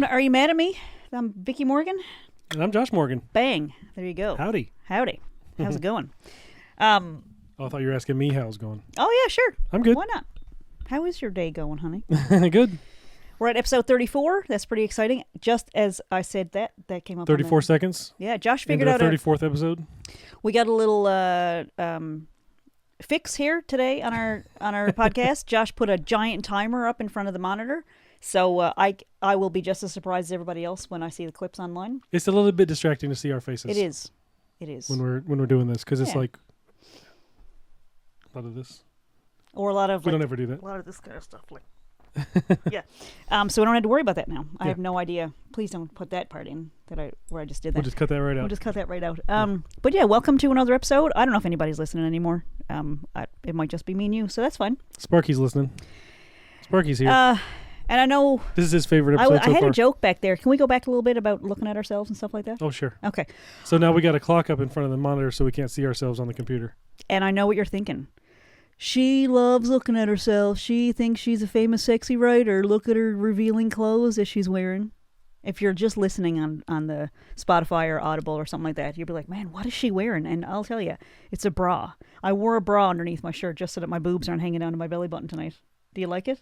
to Are You Mad at Me? I'm Vickie Morgan. And I'm Josh Morgan. Bang. There you go. Howdy. Howdy. How's it going? Oh, I thought you were asking me how it's going. Oh, yeah, sure. I'm good. Why not? How is your day going, honey? Good. We're at episode 34. That's pretty exciting. Just as I said that came up 34 seconds. Yeah, Josh figured into out the 34th episode. We got a little fix here today on our podcast. Josh put a giant timer up in front of the monitor. So I will be just as surprised as everybody else when I see the clips online. It's a little bit distracting to see our faces. It is. It is. When we're doing this, because it's like a lot of this. Or a lot of we don't ever do that. A lot of this kind of stuff, like yeah. So we don't have to worry about that now. I have no idea. Please don't put that part in where I just did that. We'll just cut that right out. We'll just cut that right out. But yeah, welcome to another episode. I don't know if anybody's listening anymore. It might just be me and you, so that's fine. Sparky's listening. Sparky's here. And I know this is his favorite episode I had so far. a joke back there. Can we go back a little bit about looking at ourselves and stuff like that? Oh, sure. Okay. So now we got a clock up in front of the monitor so we can't see ourselves on the computer. And I know what you're thinking. She loves looking at herself. She thinks she's a famous, sexy writer. Look at her revealing clothes that she's wearing. If you're just listening on the Spotify or Audible or something like that, you'll be like, man, what is she wearing? And I'll tell you, it's a bra. I wore a bra underneath my shirt just so that my boobs aren't hanging down to my belly button tonight. Do you like it?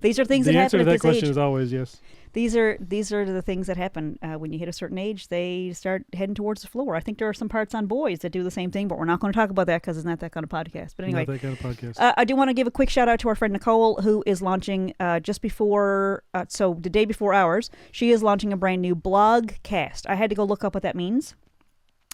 These are things that happen at this age. The answer to that question is always yes. These are the things that happen when you hit a certain age. They start heading towards the floor. I think there are some parts on boys that do the same thing, but we're not going to talk about that because it's not that kind of podcast. But anyway, not that kind of podcast. I do want to give a quick shout out to our friend Nicole, who is launching just before, so the day before ours, she is launching a brand new blogcast. I had to go look up what that means.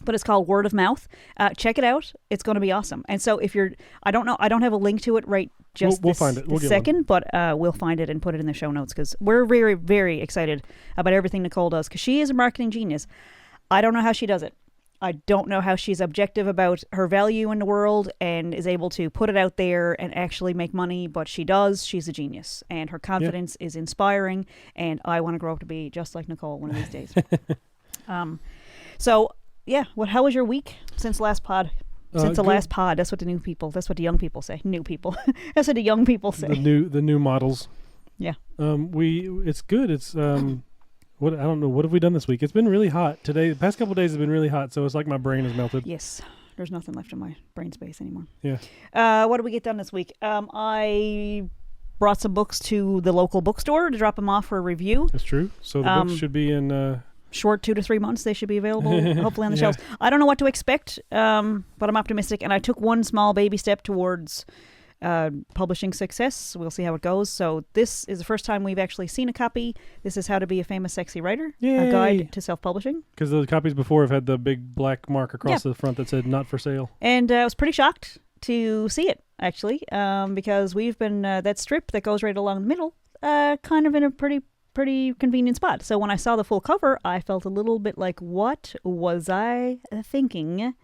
But it's called Word of Mouth. Check it out. It's going to be awesome. And so if you're, I don't know, I don't have a link to it right just we'll find it. We'll this second, but we'll find it and put it in the show notes because we're very, very excited about everything Nicole does because she is a marketing genius. I don't know how she does it. I don't know how she's objective about her value in the world and is able to put it out there and actually make money, but she does. She's a genius, and her confidence is inspiring, and I want to grow up to be just like Nicole one of these days. Yeah, how was your week since last pod? Since the last pod, that's what the young people say. New people. That's what the young people say. The new models. Yeah. It's good. It's I don't know, what have we done this week? It's been really hot today. The past couple of days have been really hot, so it's like my brain has melted. Yes. There's nothing left in my brain space anymore. Yeah. What did we get done this week? I brought some books to the local bookstore to drop them off for a review. That's true. So the books should be in short 2 to 3 months. They should be available hopefully on the shelves. I don't know what to expect, but I'm optimistic, and I took one small baby step towards publishing success. We'll see how it goes. So this is the first time we've actually seen a copy. This is How to Be a Famous Sexy Writer. Yay. A guide to self-publishing. Because the copies before have had the big black mark across the front that said not for sale. And I was pretty shocked to see it, actually, because we've been that strip that goes right along the middle, kind of in a pretty convenient spot. So when I saw the full cover, I felt a little bit like, what was I thinking?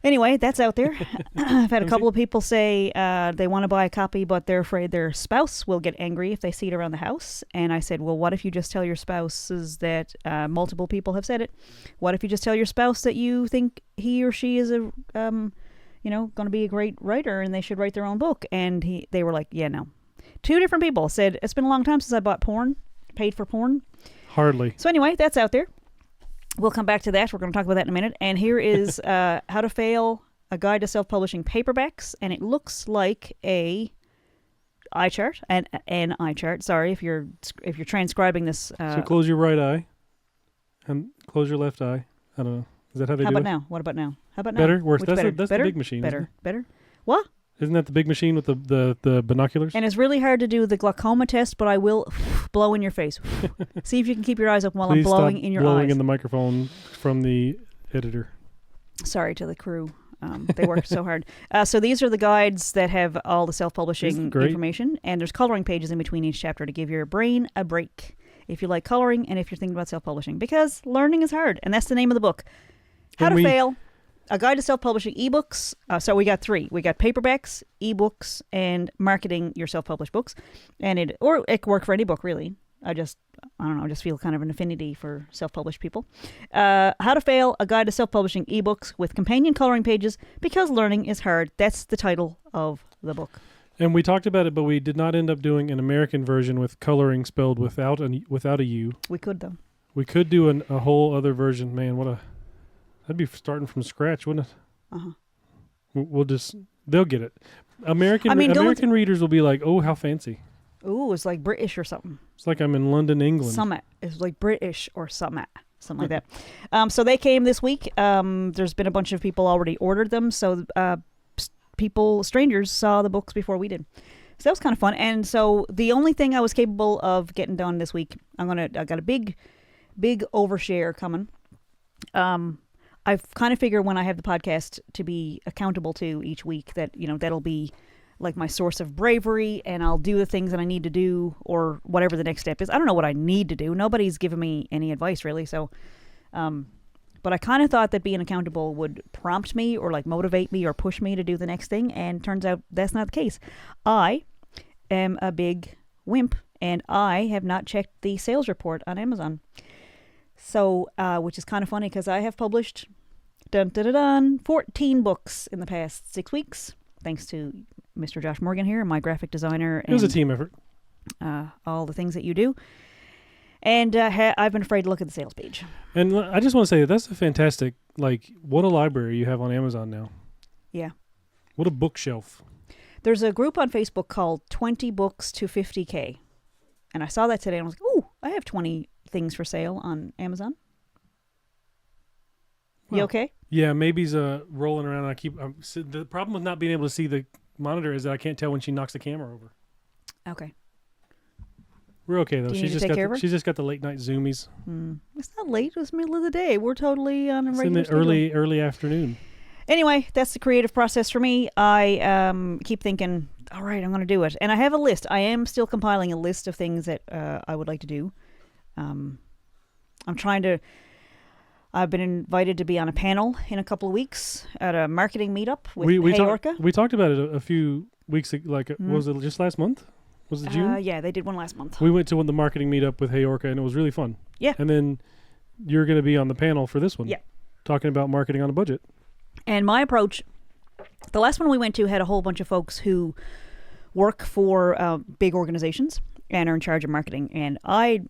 Anyway, that's out there. I've had a couple of people say they want to buy a copy, but they're afraid their spouse will get angry if they see it around the house. And I said, well, what if you just tell your spouses that multiple people have said it? What if you just tell your spouse that you think he or she is going to be a great writer and they should write their own book? And they were like, yeah, no. 2 different people said, it's been a long time since I bought porn, paid for porn. Hardly. So anyway, that's out there. We'll come back to that. We're going to talk about that in a minute. And here is How to Fail, a guide to self-publishing paperbacks. And it looks like an eye chart. An eye chart. Sorry, if you're transcribing this. So close your right eye and close your left eye. I don't know. Is that how they do it? How about now? What about now? How about now? Better? Worse? Which That's better? the big machine. Better? Better? What? Isn't that the big machine with the binoculars? And it's really hard to do the glaucoma test, but I will blow in your face. See if you can keep your eyes open while I'm blowing in your eyes. Blowing in the microphone from the editor. Sorry to the crew. They worked so hard. So these are the guides that have all the self-publishing information, and there's coloring pages in between each chapter to give your brain a break if you like coloring and if you're thinking about self-publishing, because learning is hard, and that's the name of the book. How to Fail. A guide to self-publishing ebooks. So we got 3. We got paperbacks, ebooks, and marketing your self-published books. And it could work for any book, really. I just feel kind of an affinity for self-published people. How to Fail, a guide to self-publishing ebooks with companion coloring pages because learning is hard. That's the title of the book. And we talked about it, but we did not end up doing an American version with coloring spelled without a U. We could, though. We could do a whole other version. Man, that'd be starting from scratch, wouldn't it? Uh-huh. They'll get it. American readers will be like, oh, how fancy. Ooh, it's like British or something. It's like I'm in London, England. Summit. It's like British or something like that. So they came this week. There's been a bunch of people already ordered them. So strangers saw the books before we did. So that was kind of fun. And so the only thing I was capable of getting done this week, I got a big overshare coming. I've kind of figured when I have the podcast to be accountable to each week that, that'll be like my source of bravery, and I'll do the things that I need to do or whatever the next step is. I don't know what I need to do. Nobody's given me any advice really. So, but I kind of thought that being accountable would prompt me or like motivate me or push me to do the next thing. And turns out that's not the case. I am a big wimp and I have not checked the sales report on Amazon. So, which is kind of funny because I have published 14 books in the past 6 weeks, thanks to Mr. Josh Morgan here, my graphic designer. It was a team effort. All the things that you do. And I've been afraid to look at the sales page. And I just want to say that's a fantastic, what a library you have on Amazon now. Yeah. What a bookshelf. There's a group on Facebook called 20 Books to 50K. And I saw that today and I was like, ooh, I have 20 things for sale on Amazon. You okay? Yeah, maybe's rolling around. The problem with not being able to see the monitor is that I can't tell when she knocks the camera over. Okay. We're okay though. She's just got the late night zoomies. It's not late. It was middle of the day. We're totally on a regular schedule. Early afternoon. Anyway, that's the creative process for me. I keep thinking, all right, I'm going to do it, and I have a list. I am still compiling a list of things that I would like to do. I've been invited to be on a panel in a couple of weeks at a marketing meetup with Heyorka. We talked about it a few weeks ago, was it just last month? Was it June? Yeah, they did one last month. We went to the marketing meetup with Heyorka, and it was really fun. Yeah. And then you're going to be on the panel for this one. Yeah. Talking about marketing on a budget. And my approach, the last one we went to had a whole bunch of folks who work for big organizations and are in charge of marketing. And I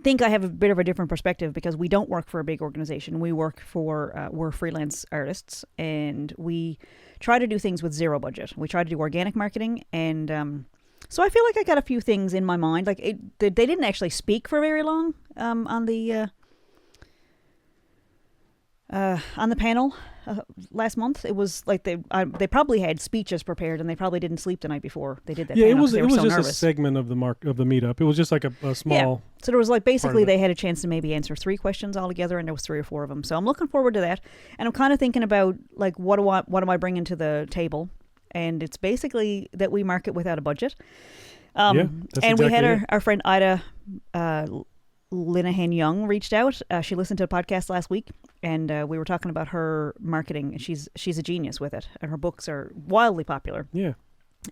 think I have a bit of a different perspective because we don't work for a big organization. We work for, we're freelance artists, and we try to do things with zero budget. We try to do organic marketing, and so I feel like I got a few things in my mind. They didn't actually speak for very long on the panel last month. It was like they probably had speeches prepared, and they probably didn't sleep the night before they did that. Yeah, panel it was so just nervous. a segment of the meetup. It was just like a small. Yeah. So there was basically they had a chance to maybe answer 3 questions altogether, and there was 3 or 4 of them. So I'm looking forward to that, and I'm kind of thinking about what am I bringing to the table, and it's basically that we market without a budget. And we had our friend Ida Linehan Young reached out. She listened to a podcast last week, and we were talking about her marketing. She's a genius with it, and her books are wildly popular. Yeah,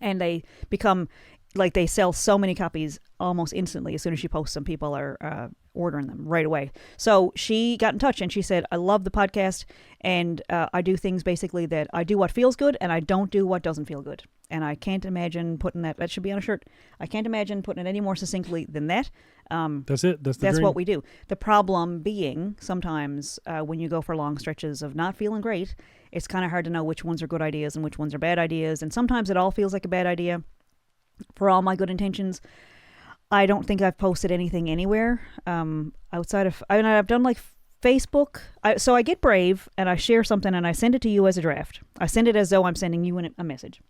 and they become they sell so many copies almost instantly. As soon as she posts them, people are ordering them right away. So she got in touch and she said, "I love the podcast, and I do things basically that I do what feels good, and I don't do what doesn't feel good." And I can't imagine putting that should be on a shirt. I can't imagine putting it any more succinctly than that. That's it. That's dream. What we do. The problem being sometimes when you go for long stretches of not feeling great, it's kind of hard to know which ones are good ideas and which ones are bad ideas. And sometimes it all feels like a bad idea. For all my good intentions, I don't think I've posted anything anywhere outside of. I've done Facebook. So I get brave and I share something and I send it to you as a draft. I send it as though I'm sending you a message.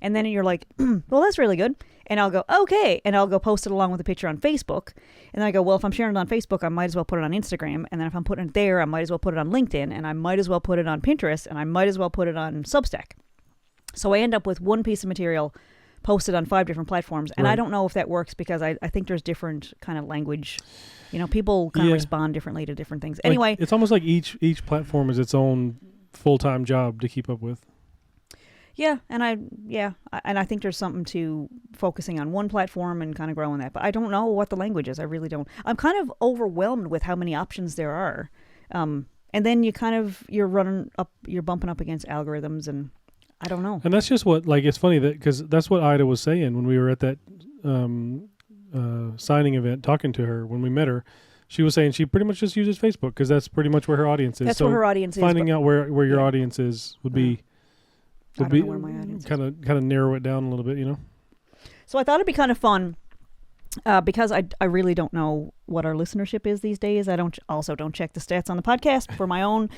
And then you're like, well, that's really good. And I'll go, okay. And I'll go post it along with a picture on Facebook. And then I go, well, if I'm sharing it on Facebook, I might as well put it on Instagram. And then if I'm putting it there, I might as well put it on LinkedIn. And I might as well put it on Pinterest. And I might as well put it on Substack. So I end up with one piece of material posted on 5 different platforms. And right. I don't know if that works because I think there's different kind of language. People kind of respond differently to different things. Anyway. It's almost like each platform is its own full-time job to keep up with. Yeah, and I think there's something to focusing on one platform and kind of growing that. But I don't know what the language is. I really don't. I'm kind of overwhelmed with how many options there are. And then you're bumping up against algorithms, and I don't know. And that's just what, like, it's funny that, because that's what Ida was saying when we were at that signing event talking to her when we met her. She was saying she pretty much just uses Facebook because that's pretty much where her audience is. That's so where her audience is. Finding out where your audience is would be know where my audience is. kind of narrow it down a little bit, you know. So I thought it'd be kind of fun because I really don't know what our listenership is these days. I don't check the stats on the podcast for my own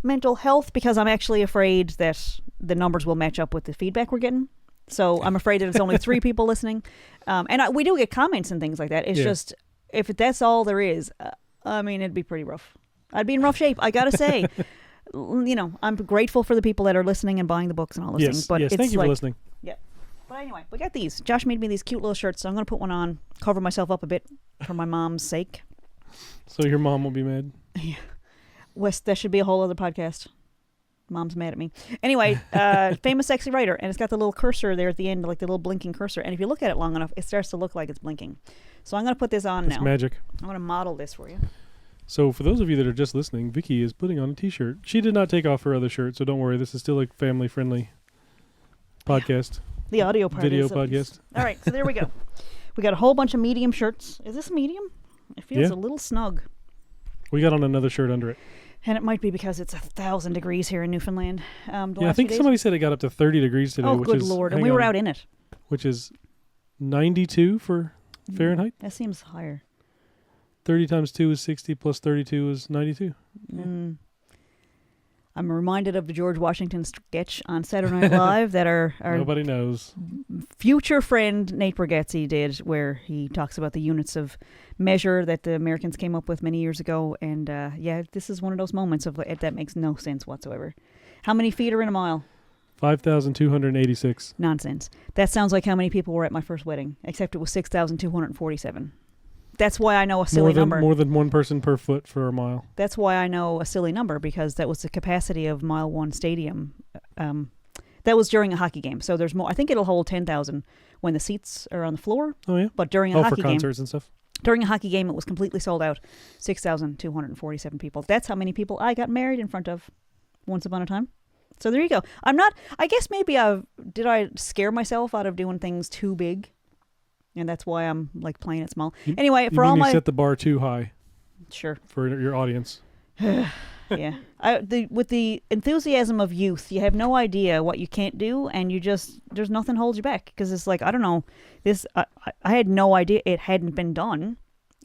mental health because I'm actually afraid that the numbers will match up with the feedback we're getting. So I'm afraid that it's only 3 people listening, and we do get comments and things like that. It's just. If that's all there is, I mean, it'd be pretty rough. I'd be in rough shape, I gotta say. You know, I'm grateful for the people that are listening and buying the books and all those things. But yes, it's thank you for listening. Yeah. But anyway, we got these. Josh made me these cute little shirts, so I'm going to put one on, cover myself up a bit for my mom's sake. So your mom will be mad? Yeah. Wes, that should be a whole other podcast. Mom's mad at me. Anyway, famous sexy writer, and it's got the little cursor there at the end, like the little blinking cursor. And if you look at it long enough, it starts to look like it's blinking. So I'm going to put this on now. It's magic. I'm going to model this for you. So for those of you that are just listening, Vickie is putting on a T-shirt. She did not take off her other shirt, so don't worry. This is still a family-friendly podcast. The audio part Video is podcast. All right, so there we go. We got a whole bunch of medium shirts. Is this medium? It feels a little snug. We got on another shirt under it. And it might be because it's 1,000 degrees here in Newfoundland. I think somebody said it got up to 30 degrees today. Oh, good Lord. And we were out in it. Which is 92 for Fahrenheit. That seems higher. 30 times 2 is 60 plus 32 is 92. Mm. I'm reminded of the George Washington sketch on Saturday Night Live that our nobody knows. Future friend Nate Bargatze did, where he talks about the units of measure that the Americans came up with many years ago. And this is one of those moments of that makes no sense whatsoever. How many feet are in a mile? 5,286. Nonsense. That sounds like how many people were at my first wedding, except it was 6,247. That's why I know a silly number. More than one person per foot for a mile. That's why I know a silly number, because that was the capacity of Mile 1 Stadium. That was during a hockey game. So there's more. I think it'll hold 10,000 when the seats are on the floor. Oh, yeah? But during a hockey game. for concerts and stuff? During a hockey game, it was completely sold out. 6,247 people. That's how many people I got married in front of once upon a time. So there you go. I guess maybe did I scare myself out of doing things too big? And that's why I'm like playing it small. Anyway, for all my set the bar too high. Sure. For your audience. Yeah. With the enthusiasm of youth, you have no idea what you can't do, and there's nothing holds you back, because it's like, I don't know, I had no idea it hadn't been done,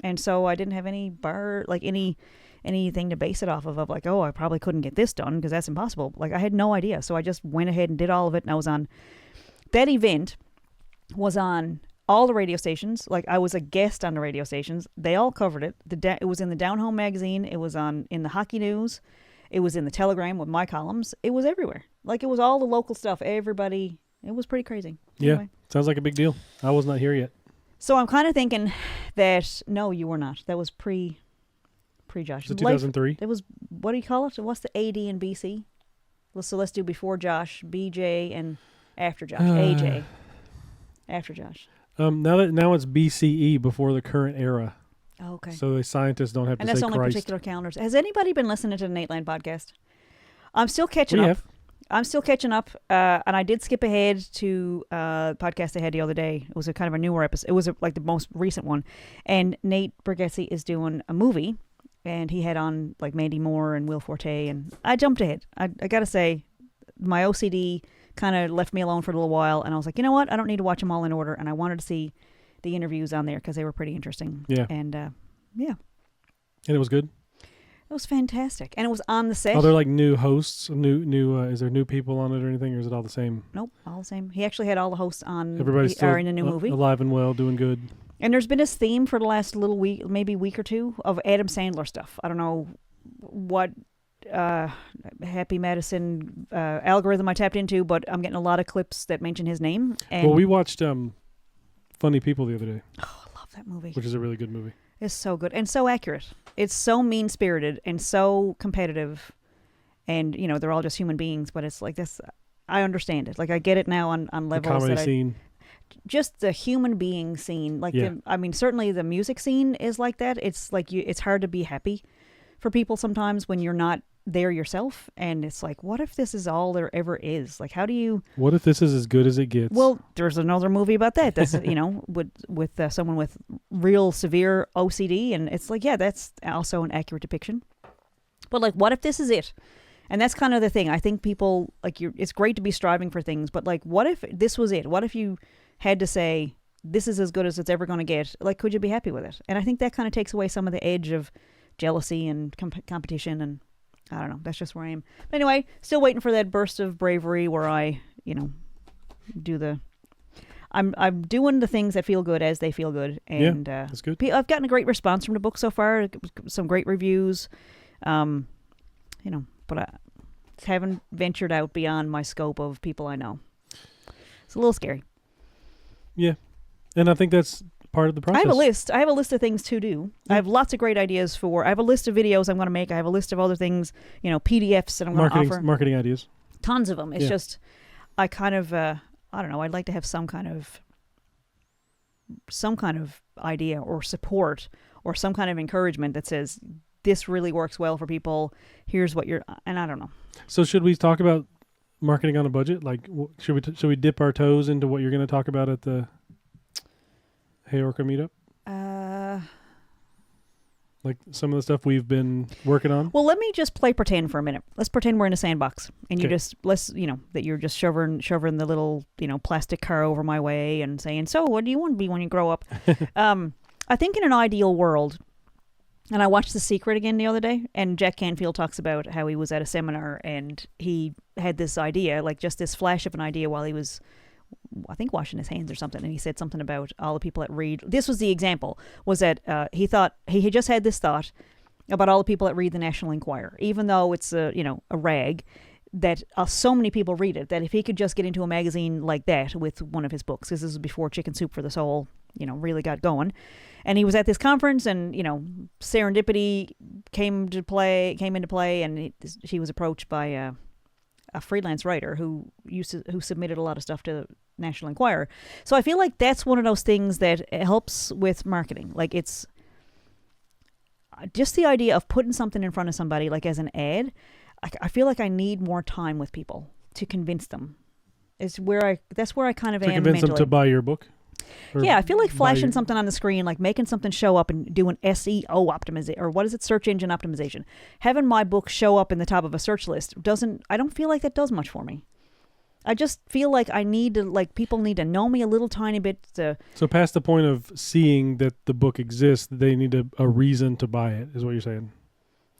and so I didn't have any anything to base it off of like, oh, I probably couldn't get this done because that's impossible. Like, I had no idea, so I just went ahead and did all of it, and I was on that event was on all the radio stations. Like, I was a guest on the radio stations. They all covered it. It was in the Down Home magazine. It was in the Hockey News. It was in the Telegram with my columns. It was everywhere. Like, it was all the local stuff. Everybody. It was pretty crazy. Anyway. Yeah, sounds like a big deal. I was not here yet. So I'm kind of thinking that, no, you were not. That was pre-Josh. Was it 2003? It was, what do you call it? What's the AD and BC? So let's do before Josh, BJ, and after Josh, AJ. After Josh. Now it's BCE, before the current era. Oh, okay. So the scientists don't have to say Christ. And that's only particular calendars. Has anybody been listening to the Nateland podcast? I'm still catching up. I'm still catching up, and I did skip ahead to the podcast I had the other day. It was a kind of a newer episode. It was like the most recent one. And Nate Bargatze is doing a movie, and he had on like Mandy Moore and Will Forte, and I jumped ahead. I got to say, my OCD kind of left me alone for a little while, and I was like, you know what? I don't need to watch them all in order, and I wanted to see the interviews on there because they were pretty interesting. Yeah. And And it was good? It was fantastic. And it was on the set. Are there like new hosts? Is there new people on it or anything, or is it all the same? Nope, all the same. He actually had all the hosts on. Everybody's are in a new movie. Alive and well, doing good. And there's been this theme for the last little week, maybe week or two, of Adam Sandler stuff. I don't know what Happy Madison algorithm I tapped into, but I'm getting a lot of clips that mention his name. And we watched Funny People the other day. Oh, I love that movie. Which is a really good movie. It's so good and so accurate. It's so mean-spirited and so competitive, and they're all just human beings. But it's like this. I understand it. Like, I get it now on levels. The comedy scene. Just the human being scene. Like, certainly the music scene is like that. It's like it's hard to be happy for people sometimes when you're not there yourself, and it's like, what if this is all there ever is? Like, how do you? What if this is as good as it gets? Well, there's another movie about that. That's with someone with real severe OCD, and it's like, yeah, that's also an accurate depiction. But like, what if this is it? And that's kind of the thing. I think people like it's great to be striving for things, but like, what if this was it? What if you had to say this is as good as it's ever going to get? Like, could you be happy with it? And I think that kind of takes away some of the edge of jealousy and competition, and I don't know. That's just where I am. But anyway, still waiting for that burst of bravery where I, do the. I'm doing the things that feel good as they feel good, and that's good. I've gotten a great response from the book so far. Some great reviews, but I haven't ventured out beyond my scope of people I know. It's a little scary. Yeah, and I think that's part of the process. I have a list of things to do. Yeah. I have lots of great ideas I have a list of videos I'm going to make. I have a list of other things, PDFs that I'm going to offer. Marketing ideas. Tons of them. It's just, I kind of, I don't know. I'd like to have some kind of idea or support or some kind of encouragement that says this really works well for people. Here's what and I don't know. So should we talk about marketing on a budget? Like, should we dip our toes into what you're going to talk about at the Hey Orca meetup? Like some of the stuff we've been working on? Well, let me just play pretend for a minute. Let's pretend we're in a sandbox. And you just, that you're just shoving the little, plastic car over my way and saying, so what do you want to be when you grow up? I think in an ideal world, and I watched The Secret again the other day, and Jack Canfield talks about how he was at a seminar and he had this idea, like just this flash of an idea while he was, I think, washing his hands or something, and he said something about all the people that read. This was the example, was that he thought, he had just had this thought about all the people that read the National Enquirer, even though it's a rag, that so many people read it, that if he could just get into a magazine like that with one of his books, because this was before Chicken Soup for the Soul, really got going. And he was at this conference, and, serendipity came into play, and he was approached by a freelance writer who submitted a lot of stuff to the National Enquirer. So I feel like that's one of those things that helps with marketing. Like, it's just the idea of putting something in front of somebody, like as an ad. I feel like I need more time with people to convince them. That's where I kind of am mentally. To convince them to buy your book? Yeah, I feel like flashing something on the screen, like making something show up and doing SEO optimization, or what is it, search engine optimization. Having my book show up in the top of a search list I don't feel like that does much for me. I just feel like people need to know me a little tiny bit to... So past the point of seeing that the book exists, they need a reason to buy it, is what you're saying?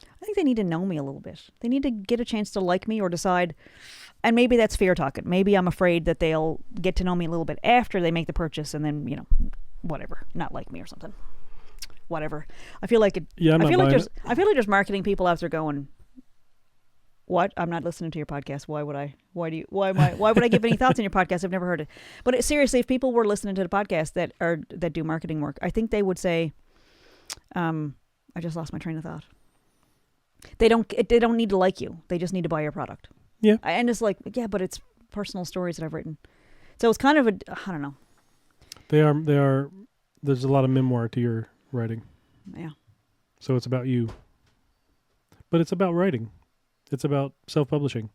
I think they need to know me a little bit. They need to get a chance to like me or decide... And maybe that's fear talking. Maybe I'm afraid that they'll get to know me a little bit after they make the purchase and then, whatever, not like me or something. Whatever. I feel like it. Yeah, I feel like there's marketing people out there going, "What? I'm not listening to your podcast. Why would I? Why would I give any thoughts on your podcast? I've never heard it." But seriously, if people were listening to the podcast that do marketing work, I think they would say, "I just lost my train of thought." They don't need to like you. They just need to buy your product. Yeah. And it's like, yeah, but it's personal stories that I've written. So it's kind of I don't know. They are, there's a lot of memoir to your writing. Yeah. So it's about you. But it's about writing. It's about self-publishing.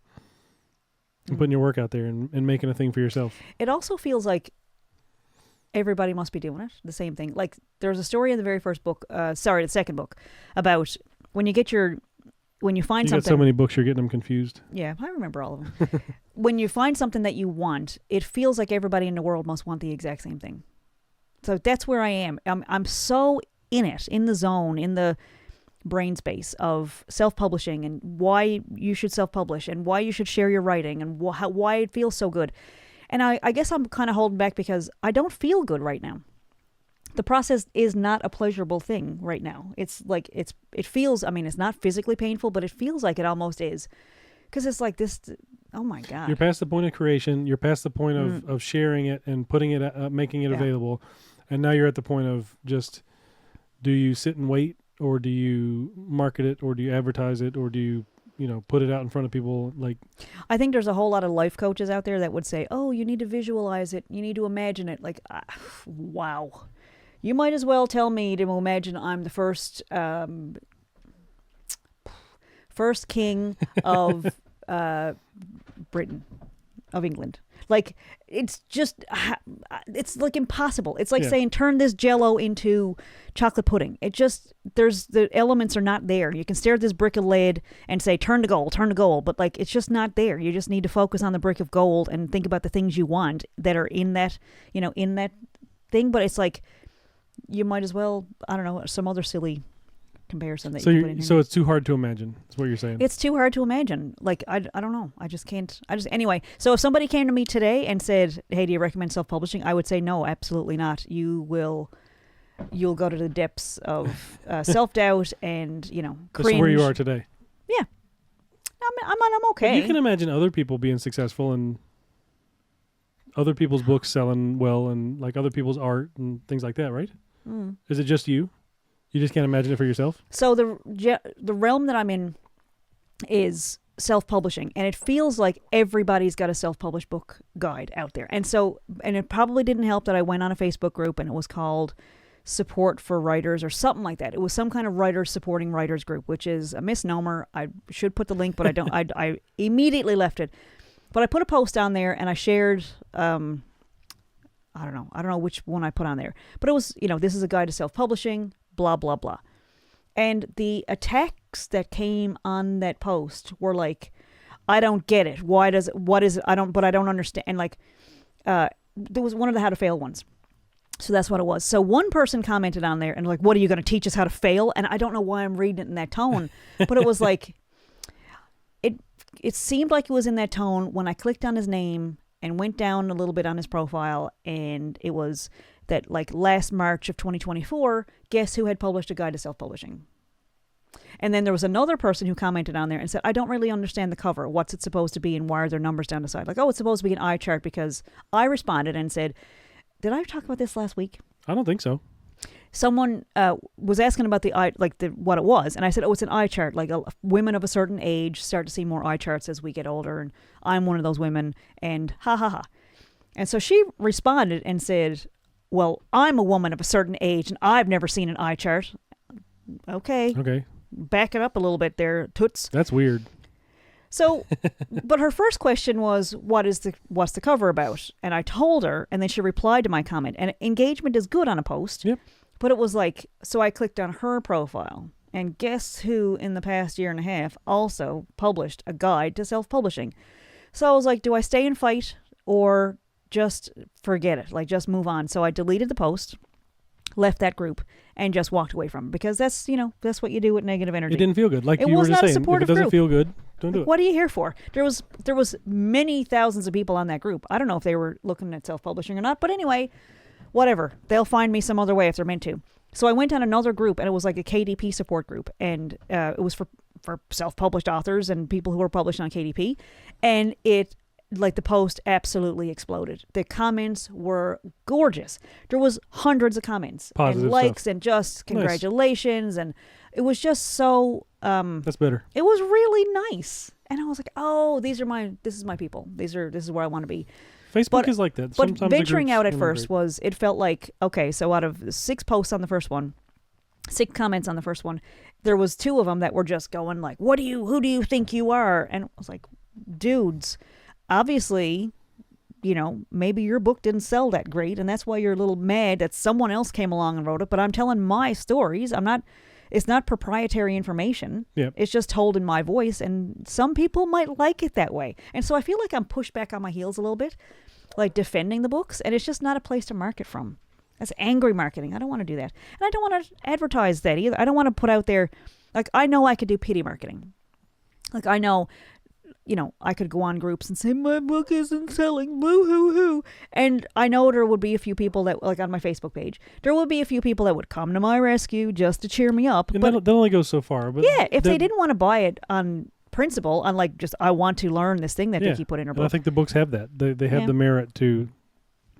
And putting your work out there and making a thing for yourself. It also feels like everybody must be doing it. The same thing. Like, there's a story in the very first book, the second book, about when you find something... You got so many books, you're getting them confused. Yeah, I remember all of them. When you find something that you want, it feels like everybody in the world must want the exact same thing. So that's where I am. I'm so in it, in the zone, in the brain space of self-publishing and why you should self-publish and why you should share your writing and why it feels so good. And I guess I'm kind of holding back because I don't feel good right now. The process is not a pleasurable thing right now. It's like, it feels, it's not physically painful, but it feels like it almost is. Because it's like this, oh my God. You're past the point of creation. You're past the point of sharing it and putting it, making it available. And now you're at the point of just, do you sit and wait, or do you market it, or do you advertise it, or do you, put it out in front of people? Like, I think there's a whole lot of life coaches out there that would say, oh, you need to visualize it. You need to imagine it. Like, wow. You might as well tell me to imagine I'm the first first king of Britain, of England. Like, it's just, it's like impossible. It's like saying, turn this Jell-O into chocolate pudding. It just, the elements are not there. You can stare at this brick of lead and say, turn to gold. But like, it's just not there. You just need to focus on the brick of gold and think about the things you want that are in that, in that thing. But it's like, you might as well, I don't know, some other silly comparison that you can put in here. So it's too hard to imagine. That's what you're saying. It's too hard to imagine. Like, I don't know. I just can't. Anyway. So if somebody came to me today and said, "Hey, do you recommend self-publishing?" I would say no, absolutely not. You'll go to the depths of self-doubt and cringe. That's where you are today. Yeah, I'm okay. But you can imagine other people being successful and other people's books selling well and like other people's art and things like that, right? Mm. Is it just you? You just can't imagine it for yourself? So the realm that I'm in is self-publishing, and it feels like everybody's got a self-published book guide out there. And it probably didn't help that I went on a Facebook group, and it was called Support for Writers or something like that. It was some kind of writers supporting writers group, which is a misnomer. I should put the link, but I don't. I immediately left it. But I put a post on there, and I shared... I don't know which one I put on there. But it was, this is a guide to self-publishing, blah, blah, blah. And the attacks that came on that post were like, I don't get it. What is it? I don't understand. And like, there was one of the how to fail ones. So that's what it was. So one person commented on there and like, what are you going to teach us how to fail? And I don't know why I'm reading it in that tone, but it was like, it seemed like it was in that tone when I clicked on his name and went down a little bit on his profile, and it was that, like, last March of 2024, guess who had published a guide to self-publishing? And then there was another person who commented on there and said, I don't really understand the cover. What's it supposed to be, and why are there numbers down the side? Like, oh, it's supposed to be an eye chart, because I responded and said, did I talk about this last week? I don't think so. Someone was asking about the eye, like what it was, and I said, "Oh, it's an eye chart. Like women of a certain age start to see more eye charts as we get older, and I'm one of those women." And ha ha ha. And so she responded and said, "Well, I'm a woman of a certain age, and I've never seen an eye chart." Okay. Back it up a little bit there, toots. That's weird. So, but her first question was, what's the cover about? And I told her, and then she replied to my comment. And engagement is good on a post. Yep. But it was like, so I clicked on her profile, and guess who in the past year and a half also published a guide to self-publishing? So I was like, do I stay and fight or just forget it? Like, just move on. So I deleted the post, left that group, and just walked away from it, because that's what you do with negative energy. It didn't feel good. Like you were just saying, if it doesn't feel good, don't do it. What are you here for? There was many thousands of people on that group. I don't know if they were looking at self-publishing or not, but anyway, whatever. They'll find me some other way if they're meant to. So I went on another group, and it was like a KDP support group, and it was for self-published authors and people who are published on KDP, and it, like, the post absolutely exploded. The comments were gorgeous. There was hundreds of comments, positive and likes, stuff. And just congratulations, nice. And it was just so. That's better. It was really nice, and I was like, "Oh, this is my people. This is where I want to be." Facebook is like that. But venturing out at first it felt like, okay, so out of 6 posts on the first one, 6 comments on the first one, there was 2 of them that were just going like, who do you think you are? And I was like, dudes, obviously, maybe your book didn't sell that great, and that's why you're a little mad that someone else came along and wrote it, but I'm telling my stories. It's not proprietary information. Yep. It's just told in my voice, and some people might like it that way. And so I feel like I'm pushed back on my heels a little bit, like defending the books, and it's just not a place to market from. That's angry marketing. I don't want to do that. And I don't want to advertise that either. I don't want to put out there, like, I know I could do pity marketing. Like, I know, I could go on groups and say, my book isn't selling, boo-hoo-hoo. And I know there would be a few people that, like, on my Facebook page, there would be a few people that would come to my rescue just to cheer me up. And but that only goes so far. But yeah, if they didn't want to buy it on principle, on like just, I want to learn this thing that Vickie put in her book. I think the books have that. They have the merit to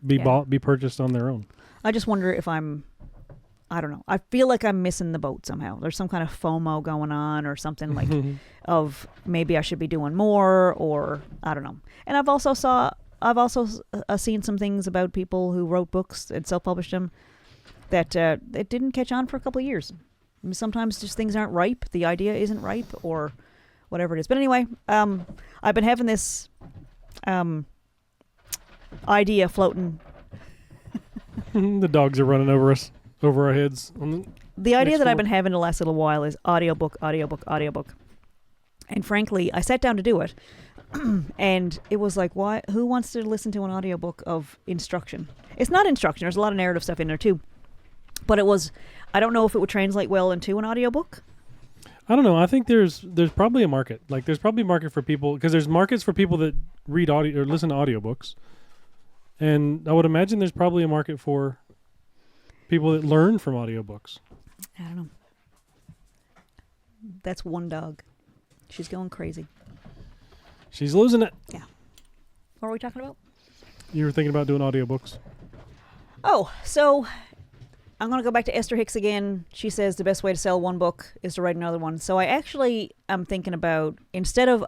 be purchased on their own. I just wonder if I don't know. I feel like I'm missing the boat somehow. There's some kind of FOMO going on or something like of maybe I should be doing more, or I don't know. And I've also seen some things about people who wrote books and self-published them that it didn't catch on for a couple of years. I mean, sometimes just things aren't ripe. The idea isn't ripe, or whatever it is. But anyway, I've been having this idea floating. The dogs are running over us, over our heads. The idea that I've been having the last little while is audiobook. And frankly, I sat down to do it, and it was like, why? Who wants to listen to an audiobook of instruction? It's not instruction. There's a lot of narrative stuff in there too. But it was, I don't know if it would translate well into an audiobook. I don't know. I think there's probably a market. Like there's probably a market for people, because there's markets for people that read audio or listen to audiobooks. And I would imagine there's probably a market for people that learn from audiobooks. I don't know. That's one dog. She's going crazy. She's losing it. Yeah. What are we talking about? You were thinking about doing audiobooks. Oh, so I'm going to go back to Esther Hicks again. She says the best way to sell one book is to write another one. So I actually am thinking about, instead of,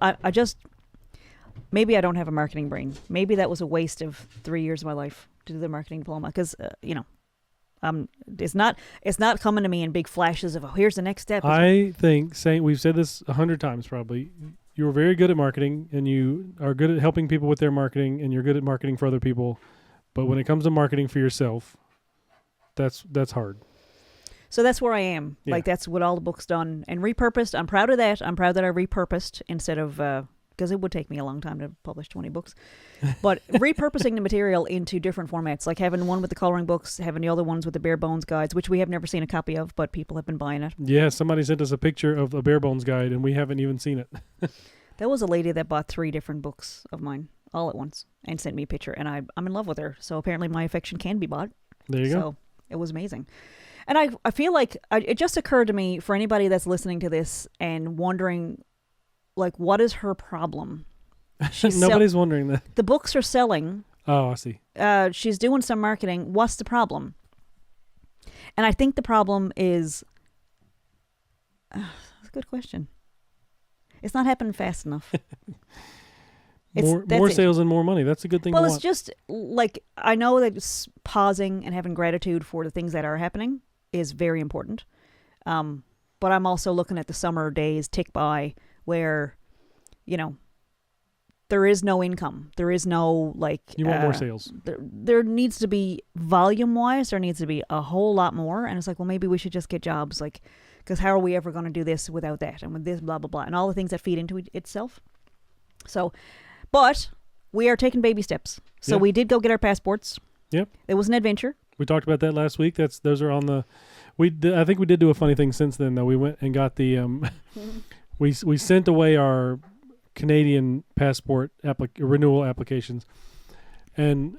maybe I don't have a marketing brain. Maybe that was a waste of 3 years of my life to do the marketing diploma. Because, it's not coming to me in big flashes of, oh, here's the next step. I think, we've said this 100 times probably, you were very good at marketing, and you are good at helping people with their marketing, and you're good at marketing for other people. But when it comes to marketing for yourself, that's hard. So that's where I am. Yeah. Like, that's what all the books done and repurposed. I'm proud of that. I'm proud that I repurposed instead of, because it would take me a long time to publish 20 books. But repurposing the material into different formats, like having one with the coloring books, having the other ones with the bare bones guides, which we have never seen a copy of, but people have been buying it. Yeah, somebody sent us a picture of a bare bones guide, and we haven't even seen it. There was a lady that bought 3 different books of mine all at once and sent me a picture, and I'm in love with her. So apparently my affection can be bought. There you go. So it was amazing. And I feel like it just occurred to me, for anybody that's listening to this and wondering, like, what is her problem? Nobody's wondering that. The books are selling. Oh, I see. She's doing some marketing. What's the problem? And I think the problem is, that's a good question. It's not happening fast enough. More sales and more money. That's a good thing. Well, it's just like, I know that pausing and having gratitude for the things that are happening is very important. But I'm also looking at the summer days tick by where, there is no income. There is no, like... You want more sales. There needs to be, volume-wise, there needs to be a whole lot more. And it's like, well, maybe we should just get jobs. Like, because how are we ever going to do this without that? And with this, blah, blah, blah. And all the things that feed into itself. So, but we are taking baby steps. So we did go get our passports. Yep. It was an adventure. We talked about that last week. Those are on the... I think we did do a funny thing since then, though. We went and got the... we sent away our Canadian passport renewal applications, and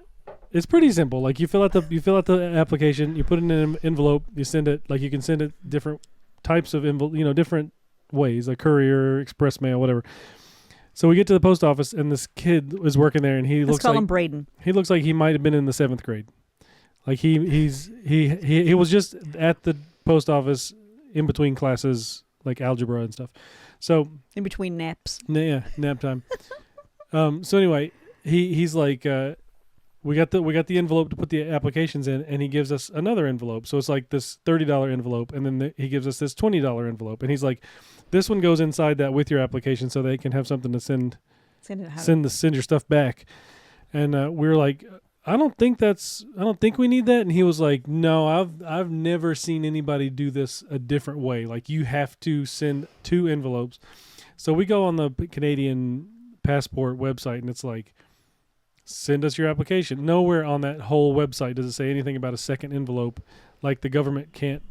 it's pretty simple. Like, you fill out the application, you put it in an envelope, you send it. Like, you can send it different types of envelope, different ways, like courier, express mail, whatever. So we get to the post office, and this kid is working there, and Let's call him Braden. He looks like he might have been in the 7th grade. Like, he was just at the post office in between classes, like algebra and stuff. So in between naps. Yeah, nap time. So anyway, he's like, we got the envelope to put the applications in, and he gives us another envelope. So it's like this $30 envelope, and then he gives us this $20 envelope, and he's like, this one goes inside that with your application, so they can have something to send your stuff back. And we were like, I don't think we need that. And he was like, no, I've never seen anybody do this a different way. Like, you have to send 2 envelopes. So we go on the Canadian passport website, and it's like, send us your application. Nowhere on that whole website does it say anything about a second envelope. Like, the government can't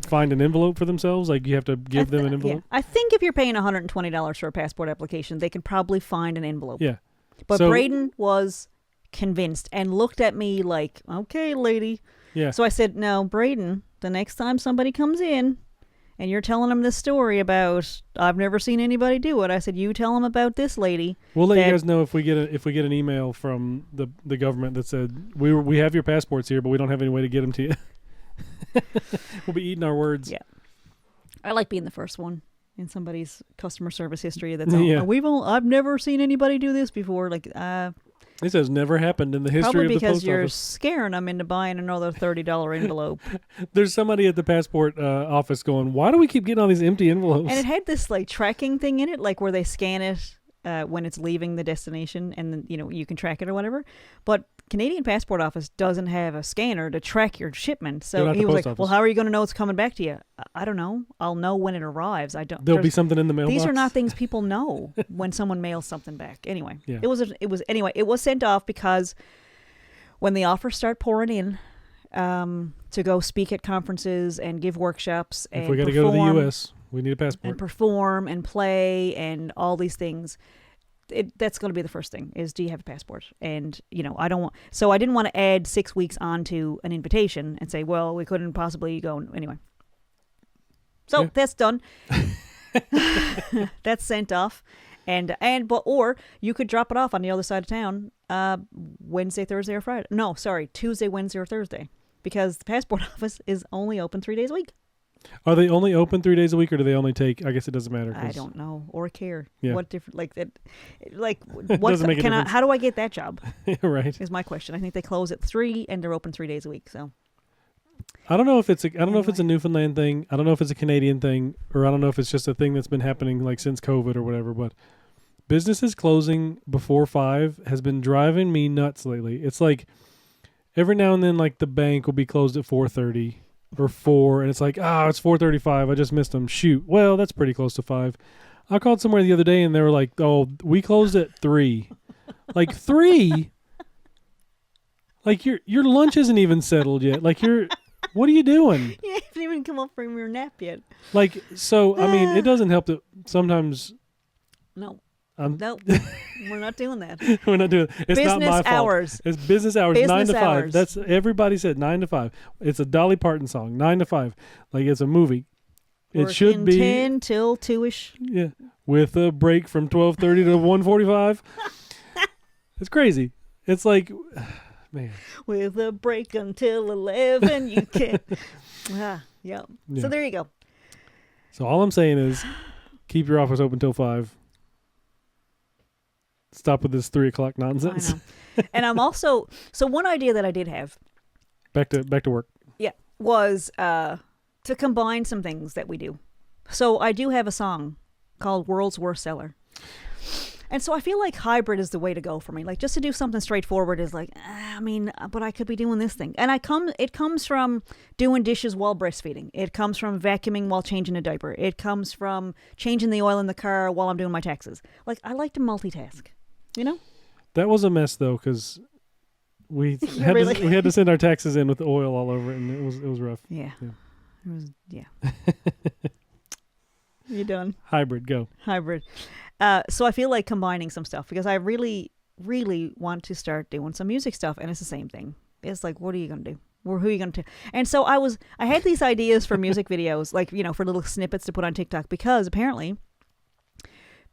find an envelope for themselves. Like, you have to give them an envelope. Yeah. I think if you're paying $120 for a passport application, they can probably find an envelope. Yeah. But Braden was convinced and looked at me like, okay, lady. Yeah. So I said, no, Braden, the next time somebody comes in and you're telling them this story about, I've never seen anybody do it, I said, you tell them about this lady. We'll let you guys know if we get an email from the government that said, we have your passports here, but we don't have any way to get them to you. We'll be eating our words. Yeah. I like being the first one in somebody's customer service history that's I've never seen anybody do this before. Like, This has never happened in the history Probably of the because post you're office. scaring them into buying another $30 envelope. There's somebody at the passport office going, why do we keep getting all these empty envelopes? And it had this like tracking thing in it, like where they scan it when it's leaving the destination, and then you can track it or whatever. But Canadian Passport Office doesn't have a scanner to track your shipment. So he was like, office. "Well, how are you going to know it's coming back to you?" I don't know. I'll know when it arrives. I don't. There'll be something in the mailbox. These are not things people know when someone mails something back. Anyway, Yeah. it was sent off because when the offers start pouring in to go speak at conferences and give workshops and if we got to go to the U.S., we need a passport. and perform and play and all these things. That's going to be the first thing is, do you have a passport? And I didn't want to add 6 weeks onto an invitation and say, well, we couldn't possibly go anyway. So Yeah. that's done. That's sent off, or you could drop it off on the other side of town Wednesday, Thursday, or Friday. No, sorry, Tuesday, Wednesday, or Thursday, because the passport office is only open 3 days a week. Are they only open 3 days a week, or do they only take? I guess it doesn't matter. I don't know or care. Yeah. What different what Doesn't make a difference. how do I get that job? Right. Is my question. I think they close at 3 and they're open 3 days a week. So I don't know if it's a Newfoundland thing. I don't know if it's a Canadian thing, or I don't know if it's just a thing that's been happening like since COVID or whatever. But businesses closing before 5 has been driving me nuts lately. It's like every now and then, like the bank will be closed at 4:30 or 4, and it's like, it's 4:35. I just missed them. Shoot. Well, that's pretty close to 5. I called somewhere the other day and they were like, "Oh, we closed at 3." Like 3. Like your lunch isn't even settled yet. Like what are you doing? you haven't even come up from your nap yet. Like, so, I mean, it doesn't help that sometimes. No. I'm, Nope. We're not doing that. We're not doing it. It's business not my fault. hours. It's business hours, 9 to 5. Hours. That's everybody said 9 to 5. It's a Dolly Parton song, 9 to 5. Like it's a movie. It should be 10 till 2ish. Yeah, with a break from 12:30 to 1:45. It's crazy. It's like, man. With a break until 11, you can. Yeah. Yeah. So there you go. So all I'm saying is, keep your office open till 5. Stop with this 3 o'clock nonsense. I know. And I'm also, so one idea that I did have. Back to work. Yeah. Was to combine some things that we do. So I do have a song called World's Worst Seller. And so I feel like hybrid is the way to go for me. Like just to do something straightforward is like, but I could be doing this thing. And it comes from doing dishes while breastfeeding. It comes from vacuuming while changing a diaper. It comes from changing the oil in the car while I'm doing my taxes. Like I like to multitask, That was a mess though, because we had Really? we had to send our taxes in with the oil all over it, and it was rough. Yeah. It was, You done? Hybrid, go. Hybrid. So I feel like combining some stuff because I really, really want to start doing some music stuff, and it's the same thing. It's like, what are you going to do? Or who are you going to do? And so I had these ideas for music videos, like, for little snippets to put on TikTok, because apparently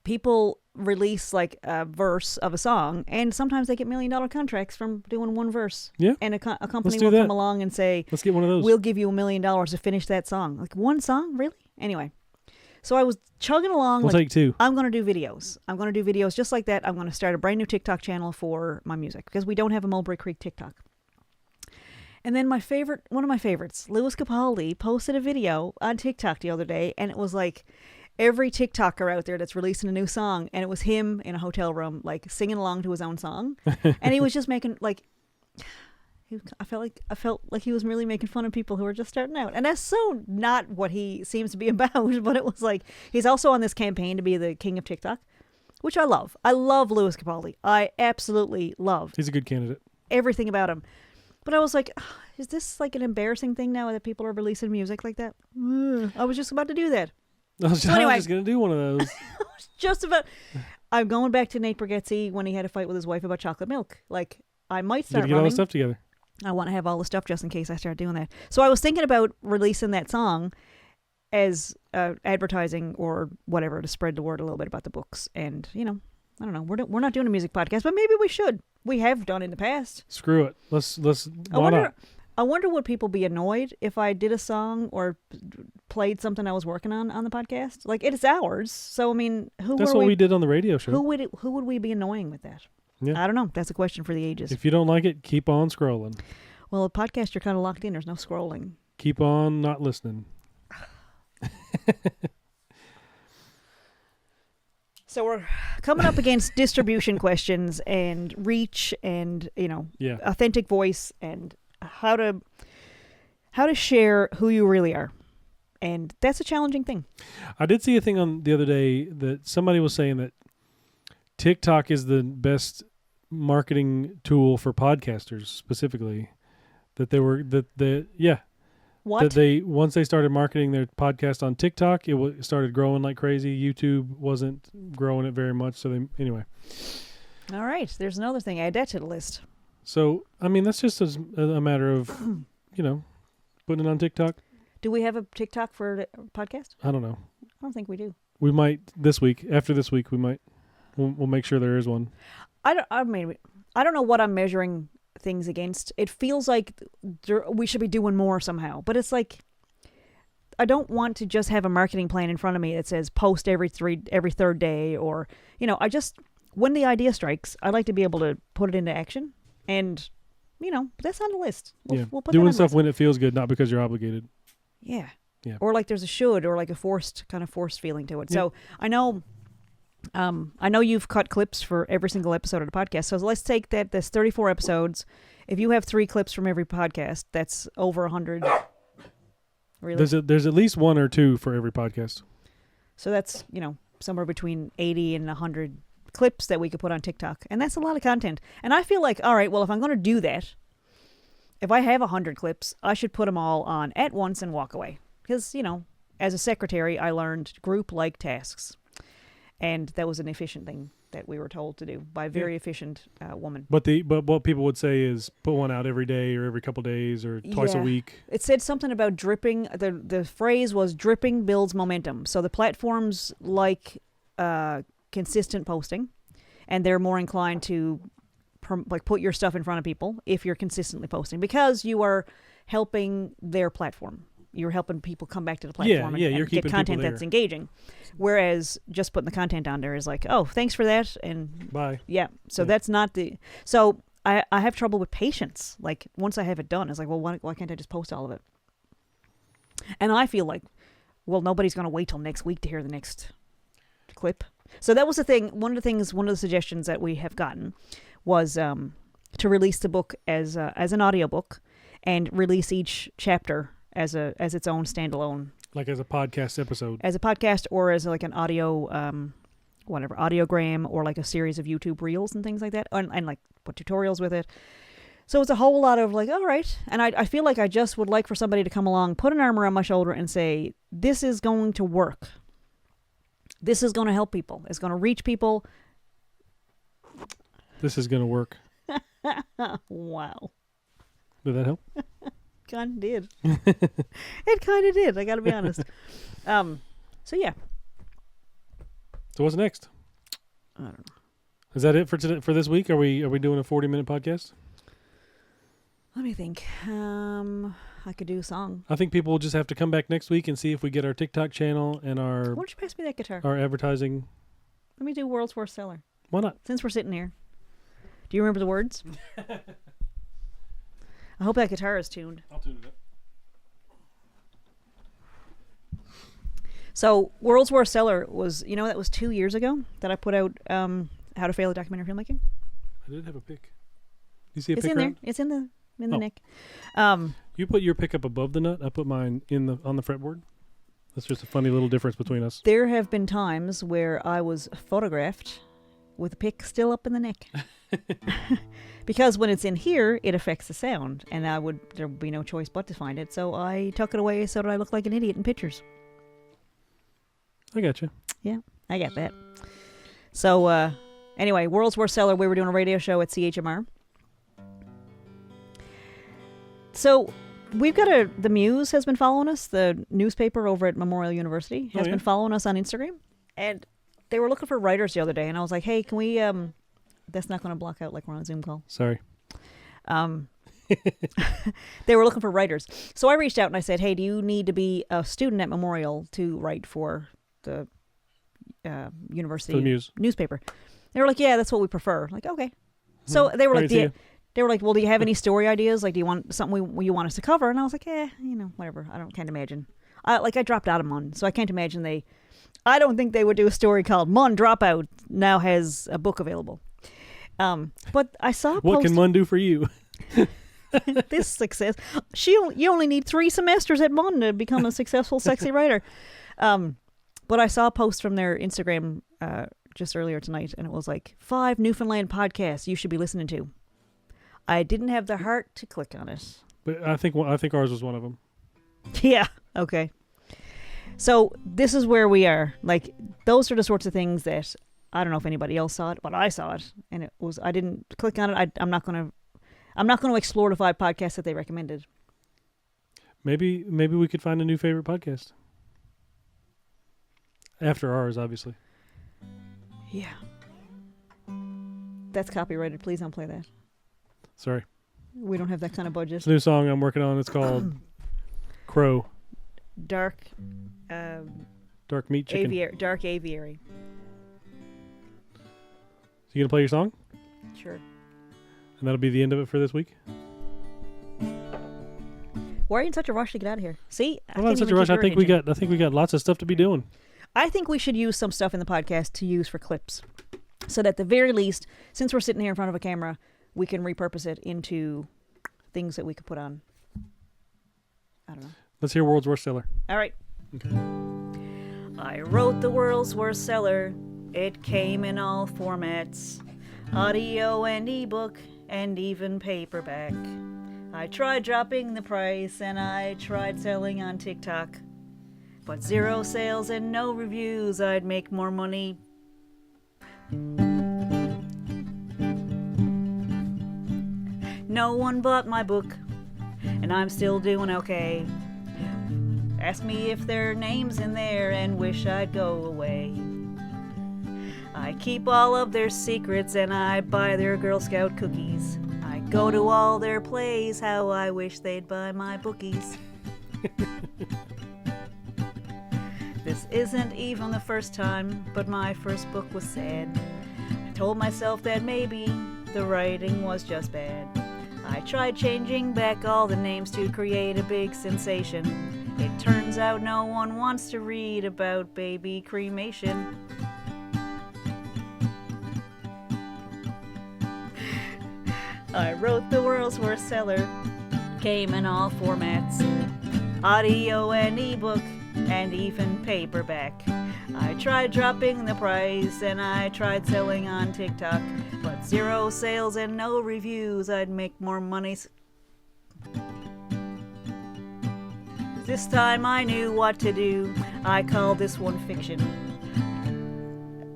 people release like a verse of a song, and sometimes they get $1 million contracts from doing one verse. Yeah. And a company will come along and say, let's get one of those. We'll give you $1 million to finish that song. Like one song? Really? Anyway. So I was chugging along. We'll take 2. I'm going to do videos. I'm going to do videos just like that. I'm going to start a brand new TikTok channel for my music because we don't have a Mulberry Creek TikTok. And then one of my favorites, Louis Capaldi, posted a video on TikTok the other day, and it was like every TikToker out there that's releasing a new song, and it was him in a hotel room, like singing along to his own song, and he was just making like. I felt like he was really making fun of people who were just starting out. And that's so not what he seems to be about, but it was like, he's also on this campaign to be the king of TikTok, which I love. I love Louis Capaldi. I absolutely love. He's a good candidate. Everything about him. But I was like, is this like an embarrassing thing now that people are releasing music like that? I was just about to do that. I was just going to do one of those. I was just about. I'm going back to Nate Bargatze when he had a fight with his wife about chocolate milk. Like, I might start get all the stuff together. I want to have all the stuff just in case I start doing that. So I was thinking about releasing that song as advertising or whatever to spread the word a little bit about the books. And, I don't know. We're not doing a music podcast, but maybe we should. We have done in the past. Screw it. Let's why not? I wonder would people be annoyed if I did a song or played something I was working on the podcast? Like, it's ours. So, I mean, That's what we did on the radio show. Who would we be annoying with that? I don't know. That's a question for the ages. If you don't like it, keep on scrolling. Well, a podcast, you're kind of locked in. There's no scrolling. Keep on not listening. So we're coming up against distribution questions and reach and, authentic voice and how to share who you really are. And that's a challenging thing. I did see a thing on the other day that somebody was saying that TikTok is the best marketing tool for podcasters specifically. What? That once they started marketing their podcast on TikTok, it started growing like crazy. YouTube wasn't growing it very much. So anyway. All right. There's another thing. Add that to the list. So, I mean, that's just a matter of, putting it on TikTok. Do we have a TikTok for the podcast? I don't know. I don't think we do. We might this week. After this week, we might. We'll make sure there is one. I don't know what I'm measuring things against. It feels like we should be doing more somehow, but it's like I don't want to just have a marketing plan in front of me that says post every third day, or I just, when the idea strikes, I like to be able to put it into action, and that's on the list. We'll put doing that stuff when it feels good, not because you're obligated. Yeah. Or like there's a should, or like a forced feeling to it. Yeah. So I know you've cut clips for every single episode of the podcast. So let's take that. There's 34 episodes. If you have 3 clips from every podcast, that's over 100. Really? There's at least 1 or 2 for every podcast. So that's, somewhere between 80 and 100 clips that we could put on TikTok. And that's a lot of content. And I feel like, all right, well, if I'm going to do that, if I have 100 clips, I should put them all on at once and walk away. Because, as a secretary, I learned group-like tasks. And that was an efficient thing that we were told to do by a very efficient woman. But what people would say is put one out every day or every couple days or twice a week. It said something about dripping. The phrase was dripping builds momentum. So the platforms like consistent posting, and they're more inclined to put your stuff in front of people if you're consistently posting, because you are helping their platform. You're helping people come back to the platform and get content that's engaging. Whereas just putting the content on there is like, oh, thanks for that, and bye. Yeah. So that's not the. So I have trouble with patience. Like once I have it done, it's like, well, why can't I just post all of it? And I feel like, well, nobody's going to wait till next week to hear the next clip. So that was the thing. One of the suggestions that we have gotten was to release the book as an audiobook and release each chapter as its own standalone, like as a podcast episode, as a podcast, or as like an audio audiogram, or like a series of YouTube reels and things like that, and like put tutorials with it. So it's a whole lot of like, all right. And I feel like I just would like for somebody to come along, put an arm around my shoulder and say, this is going to work. This is going to help people. It's going to reach people. This is going to work. Wow. Did that help? Kind of did. It kind of did. I got to be honest. So yeah. So what's next? I don't know. Is that it for today, for this week? Are we doing a 40-minute podcast? Let me think. I could do a song. I think people will just have to come back next week and see if we get our TikTok channel and our. Why don't you pass me that guitar? Our advertising. Let me do World's Worst Seller. Why not? Since we're sitting here. Do you remember the words? I hope that guitar is tuned. I'll tune it up. So, World's Worst Seller was, that was 2 years ago that I put out How to Fail at Documentary Filmmaking. I did have a pick. You see a pick in around? there. It's in the neck. You put your pick up above the nut. I put mine on the fretboard. That's just a funny little difference between us. There have been times where I was photographed with the pick still up in the neck. Because when it's in here, it affects the sound, and there would be no choice but to find it. So I tuck it away so that I look like an idiot in pictures. I got you. Yeah, I got that. So anyway, World's Worst Seller, we were doing a radio show at CHMR. So we've got the Muse has been following us, the newspaper over at Memorial University, has been following us on Instagram. And they were looking for writers the other day, and I was like, hey, can we... that's not going to block out like we're on a Zoom call. Sorry. They were looking for writers. So I reached out and I said, hey, do you need to be a student at Memorial to write for the university for the Muse newspaper? They were like, yeah, that's what we prefer. I'm like, okay. So they were I like, can see you. they were like, well, do you have any story ideas? Like, do you want something you want us to cover? And I was like, whatever. Can't imagine. I dropped out of Mun, so I can't imagine I don't think they would do a story called Mun Dropout now has a book available. But I saw a What post. can Mun do for you? This success. You only need 3 semesters at Mun to become a successful, sexy writer. But I saw a post from their Instagram just earlier tonight, and it was like 5 Newfoundland podcasts you should be listening to. I didn't have the heart to click on it. But I think ours was one of them. Yeah. Okay. So this is where we are. Like, those are the sorts of things that I don't know if anybody else saw it, but I saw it, and I didn't click on it. I'm not going to explore the 5 podcasts that they recommended. Maybe we could find a new favorite podcast after ours, obviously. Yeah. That's copyrighted. Please don't play that. Sorry. We don't have that kind of budget. It's a new song I'm working on. It's called Crow. Dark Meat Chicken. Dark Aviary. So you gonna play your song? Sure. And that'll be the end of it for this week? Why are you in such a rush to get out of here? See? I'm not in such a rush. I think we got lots of stuff to be doing. I think we should use some stuff in the podcast to use for clips. So that at the very least, since we're sitting here in front of a camera, we can repurpose it into things that we could put on. I don't know. Let's hear World's Worst Seller. All right. Okay. I wrote the world's worst seller. It came in all formats. Audio and ebook and even paperback. I tried dropping the price and I tried selling on TikTok. But 0 sales and no reviews, I'd make more money. No one bought my book, and I'm still doing okay. Ask me if there are names in there and wish I'd go away. I keep all of their secrets and I buy their Girl Scout cookies. I go to all their plays, how I wish they'd buy my bookies. This isn't even the first time, but my first book was sad. I told myself that maybe the writing was just bad. I tried changing back all the names to create a big sensation. It turns out no one wants to read about baby cremation. I wrote the world's worst seller, came in all formats, audio and ebook, and even paperback. I tried dropping the price and I tried selling on TikTok, but 0 sales and no reviews, I'd make more money. This time I knew what to do. I called this one fiction.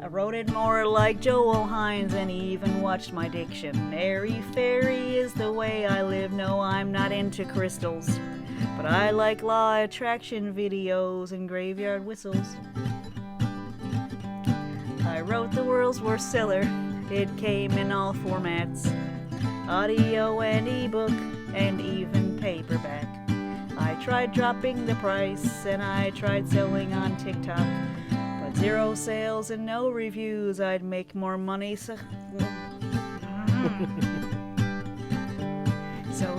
I wrote it more like Joel Hines and even watched my diction. Airy fairy is the way I live. No, I'm not into crystals, but I like law attraction videos and graveyard whistles. I wrote the world's worst seller. It came in all formats, audio and ebook and even paperback. I tried dropping the price and I tried selling on TikTok, but 0 sales and no reviews, I'd make more money. So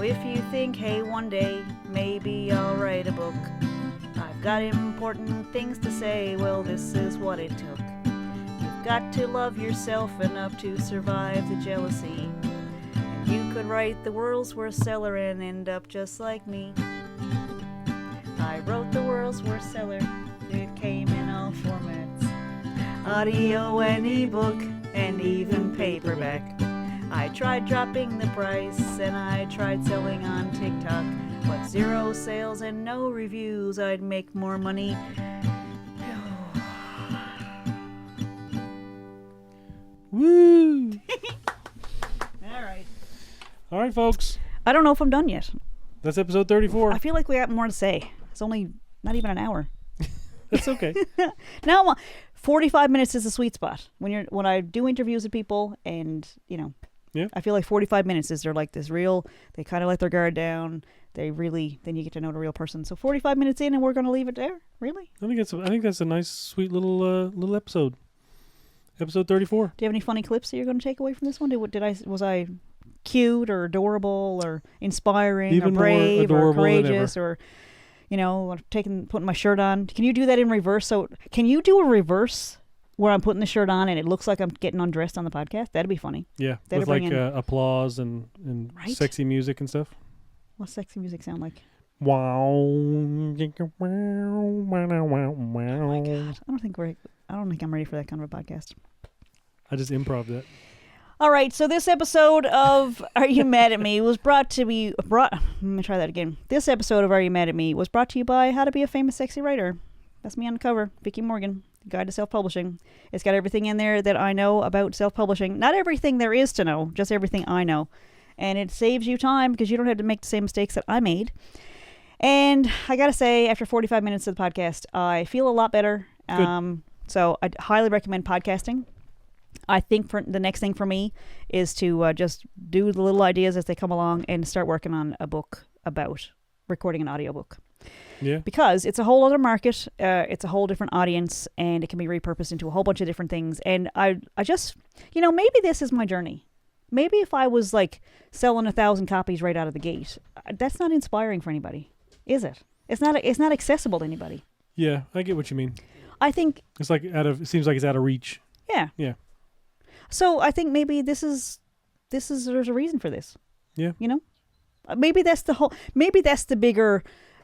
if you think, hey, one day maybe I'll write a book, I've got important things to say, well, this is what it took. You've got to love yourself enough to survive the jealousy, and you could write the world's worst seller and end up just like me. I wrote the world's worst seller. It came in all formats, audio and ebook and even paperback. I tried dropping the price and I tried selling on TikTok, but 0 sales and no reviews, I'd make more money. Woo! All right, folks. I don't know if I'm done yet. That's episode 34. I feel like we got more to say. It's only not even an hour. That's okay. Now, 45 minutes is a sweet spot. When I do interviews with people, and yeah, I feel like 45 minutes is they're like this real. They kind of let their guard down. Then you get to know the real person. So 45 minutes in, and we're going to leave it there. Really? I think that's a nice, sweet little episode. Episode 34. Do you have any funny clips that you're going to take away from this one? Was I cute or adorable or inspiring Even or brave or courageous or putting my shirt on? Can you do that in reverse? So can you do a reverse where I'm putting the shirt on and it looks like I'm getting undressed on the podcast? That'd be funny. Yeah, That'd with like applause and right? Sexy music and stuff. What's sexy music sound like? Wow. Oh my God. I don't think I'm ready for that kind of a podcast. I just improv that. All right, so this episode of Are You Mad at Me was let me try that again. This episode of Are You Mad at Me was brought to you by How to Be a Famous Sexy Writer. That's me on the cover, Vickie Morgan, Guide to Self-Publishing. It's got everything in there that I know about self-publishing. Not everything there is to know, just everything I know. And it saves you time because you don't have to make the same mistakes that I made. And I got to say, after 45 minutes of the podcast, I feel a lot better. So I highly recommend podcasting. I think for the next thing for me is to just do the little ideas as they come along and start working on a book about recording an audiobook. Yeah. Because it's a whole other market, it's a whole different audience, and it can be repurposed into a whole bunch of different things. And I just, maybe this is my journey. Maybe if I was like selling 1,000 copies right out of the gate, that's not inspiring for anybody, is it? It's not accessible to anybody. Yeah, I get what you mean. I think it's like it seems like it's out of reach. Yeah. Yeah. So I think maybe there's a reason for this. Yeah. Maybe that's the bigger,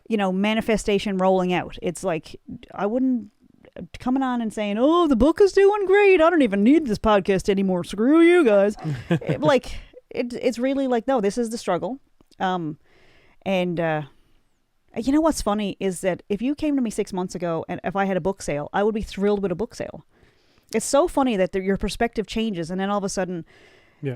manifestation rolling out. It's like, I wouldn't coming on and saying, oh, the book is doing great. I don't even need this podcast anymore. Screw you guys. It's really like, no, this is the struggle. What's funny is that if you came to me 6 months ago and if I had a book sale, I would be thrilled with a book sale. It's so funny that your perspective changes, and then all of a sudden, yeah,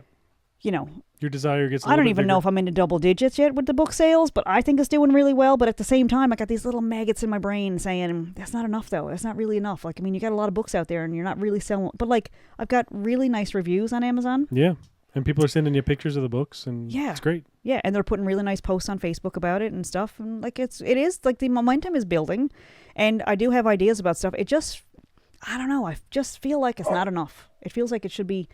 your desire gets. I don't even know if I'm into double digits yet with the book sales, but I think it's doing really well. But at the same time, I got these little maggots in my brain saying that's not enough, though. That's not really enough. Like, I mean, you got a lot of books out there, and you're not really selling. But like, I've got really nice reviews on Amazon. Yeah, and people are sending you pictures of the books, and it's great. Yeah, and they're putting really nice posts on Facebook about it and stuff, and like it is like the momentum is building, and I do have ideas about stuff. It just. I don't know. I just feel like it's not enough. It feels like it should be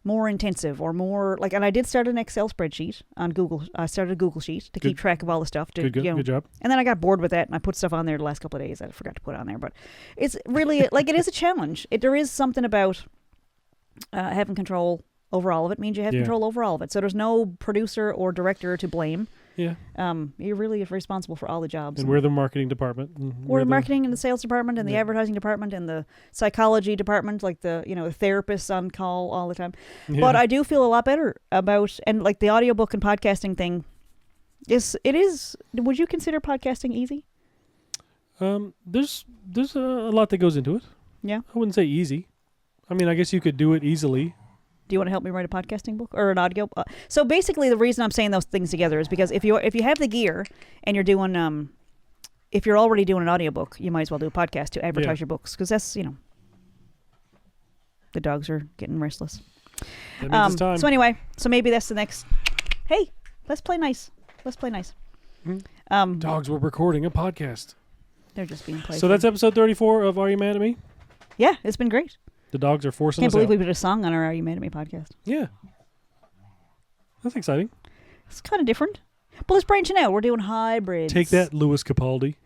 more intensive or more like. And I did start an Excel spreadsheet on Google. I started a Google sheet to keep track of all the stuff. Good job. And then I got bored with that, and I put stuff on there the last couple of days that I forgot to put on there. But it's really like it is a challenge. There is something about having control over all of it. Means you have control over all of it. So there's no producer or director to blame. Yeah. You're really responsible for all the jobs. And we're the marketing department. We're the marketing and the sales department and the advertising department and the psychology department, like the therapists on call all the time. Yeah. But I do feel a lot better about, and like the audiobook and podcasting thing would you consider podcasting easy? There's a lot that goes into it. Yeah. I wouldn't say easy. I mean, I guess you could do it easily. Do you want to help me write a podcasting book or an audio? So basically, the reason I'm saying those things together is because if you have the gear and you're doing, if you're already doing an audiobook, you might as well do a podcast to advertise your books because that's the dogs are getting restless. That means it's time. So anyway, maybe that's the next. Hey, let's play nice. Mm-hmm. Dogs, we're recording a podcast. They're just being played. So that's episode 34 of Are You Mad at Me? Yeah, it's been great. The dogs are forcing us out. Can't believe we put a song on our Are You Mad at Me podcast. Yeah. That's exciting. It's kind of different. But let's branch out. We're doing hybrids. Take that, Louis Capaldi.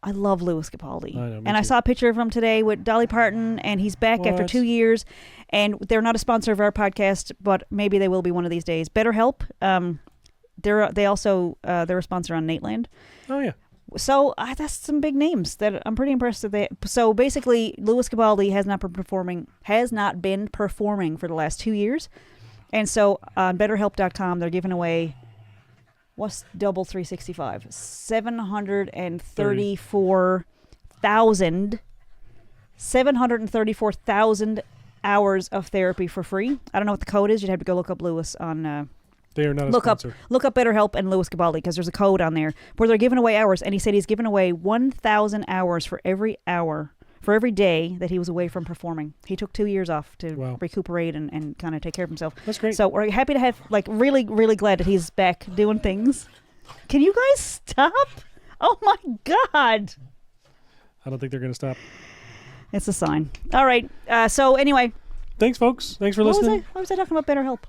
I love Louis Capaldi. I know, and I saw a picture of him today with Dolly Parton, and he's back after 2 years. And they're not a sponsor of our podcast, but maybe they will be one of these days. BetterHelp. They're a sponsor on Nateland. Oh, yeah. So that's some big names that I'm pretty impressed that so basically Louis Capaldi has not been performing for the last 2 years. And so on betterhelp.com, they're giving away, what's double 365? 734,000 hours of therapy for free. I don't know what the code is. You'd have to go look up Louis on they are not a sponsor. Look up BetterHelp and Louis Capaldi because there's a code on there where they're giving away hours. And he said he's given away 1,000 hours for every day that he was away from performing. He took 2 years off to recuperate and kind of take care of himself. That's great. So we're happy to have, really, really glad that he's back doing things. Can you guys stop? Oh, my God. I don't think they're going to stop. It's a sign. All right. So anyway. thanks, folks. Thanks for listening. Why was I talking about BetterHelp?